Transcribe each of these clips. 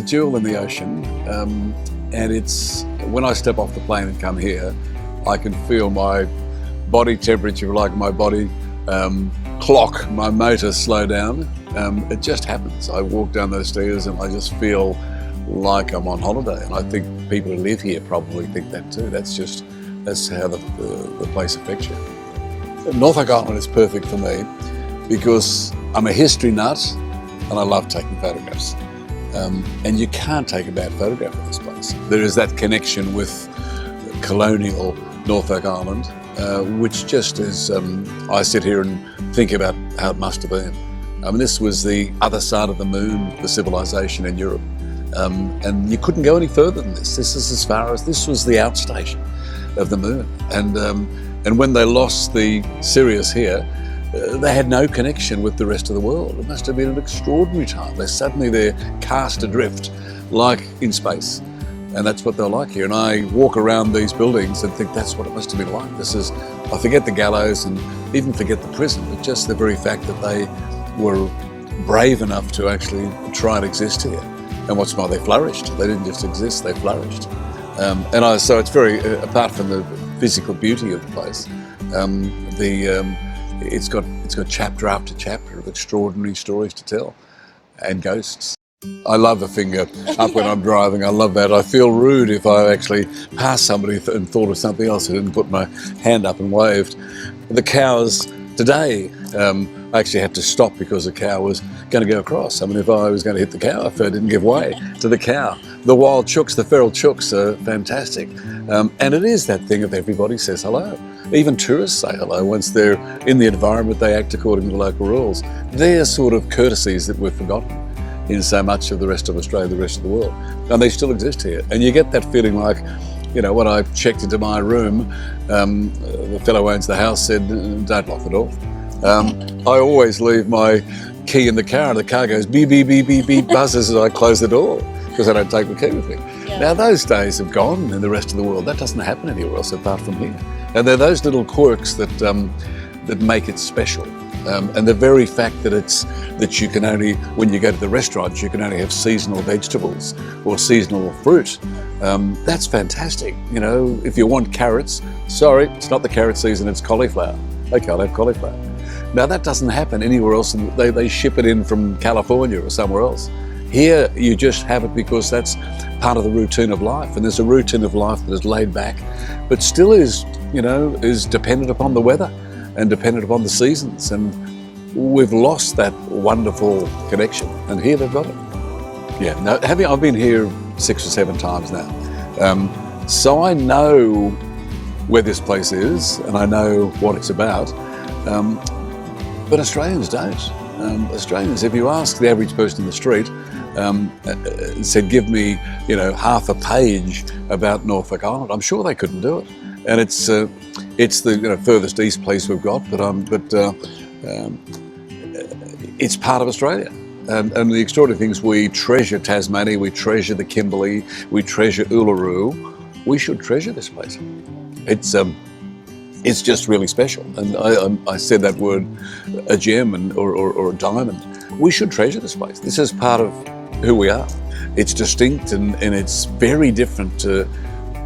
jewel in the ocean, and it's when I step off the plane and come here, I can feel my body temperature, like my body clock, my motor slow down. It just happens. I walk down those stairs and I just feel like I'm on holiday, and I think people who live here probably think that too. That's how the place affects you. Norfolk Island is perfect for me because I'm a history nut and I love taking photographs. And you can't take a bad photograph of this place. There is that connection with colonial Norfolk Island, which just is, I sit here and think about how it must have been. I mean, this was the other side of the moon, the civilization in Europe. And you couldn't go any further than this. This is as far as, this was the outstation of the moon. And when they lost the Sirius here, they had no connection with the rest of the world. It must have been an extraordinary time. They're cast adrift, like in space. And that's what they're like here. And I walk around these buildings and think that's what it must have been like. I forget the gallows and even forget the prison, but just the very fact that they were brave enough to actually try and exist here. And what's more, they flourished. They didn't just exist, they flourished. So it's very, apart from the physical beauty of the place, it's got chapter after chapter of extraordinary stories to tell, and ghosts. I love a finger up when I'm driving. I love that. I feel rude if I actually passed somebody and thought of something else. I didn't put my hand up and waved. The cows today, I actually had to stop because the cow was going to go across. I mean, if I was going to hit the cow, if I didn't give way to the cow. The wild chooks, the feral chooks are fantastic. And it is that thing of everybody says hello. Even tourists say hello. Once they're in the environment, they act according to local rules. They're sort of courtesies that we've forgotten in so much of the rest of Australia, the rest of the world. And they still exist here. And you get that feeling like, you know, when I checked into my room, the fellow who owns the house said, don't lock the door. I always leave my key in the car, and the car goes beep, beep, beep, beep, beep, buzzes as I close the door, because I don't take the key with me. Yeah. Now those days have gone in the rest of the world. That doesn't happen anywhere else apart from here. And they're those little quirks that make it special. And the very fact that you can only, when you go to the restaurants, you can only have seasonal vegetables or seasonal fruit. That's fantastic. You know, if you want carrots, sorry, it's not the carrot season, it's cauliflower. Okay, I'll have cauliflower. Now that doesn't happen anywhere else, and they ship it in from California or somewhere else. Here you just have it because that's part of the routine of life, and there's a routine of life that is laid back, but still is dependent upon the weather and dependent upon the seasons, and we've lost that wonderful connection, and here they've got it. Yeah, no, I've been here 6 or 7 times now, so I know where this place is, and I know what it's about. But Australians don't. Australians, if you ask the average person in the street, said, give me, half a page about Norfolk Island, I'm sure they couldn't do it. And it's the furthest east place we've got, but it's part of Australia. And the extraordinary things, we treasure Tasmania, we treasure the Kimberley, we treasure Uluru. We should treasure this place. It's just really special, and I said that word, a gem or a diamond. We should treasure this place. This is part of who we are. It's distinct and it's very different to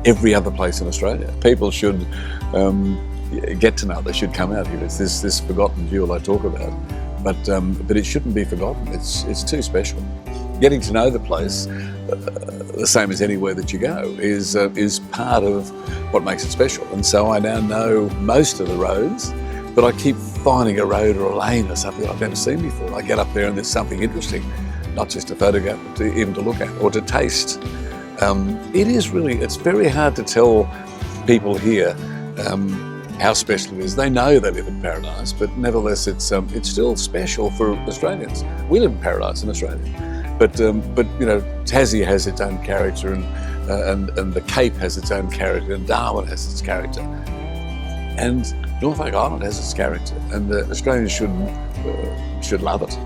every other place in Australia. People should get to know it. They should come out here. It's this forgotten jewel I talk about, but it shouldn't be forgotten. It's too special. Getting to know the place, the same as anywhere that you go, is part of what makes it special. And so I now know most of the roads, but I keep finding a road or a lane or something I've never seen before. I get up there and there's something interesting, not just to photograph, but even to look at or to taste. It's very hard to tell people here how special it is. They know they live in paradise, but nevertheless it's still special for Australians. We live in paradise in Australia. But Tassie has its own character, and the Cape has its own character, and Darwin has its character, and Norfolk Island has its character, and Australians should love it.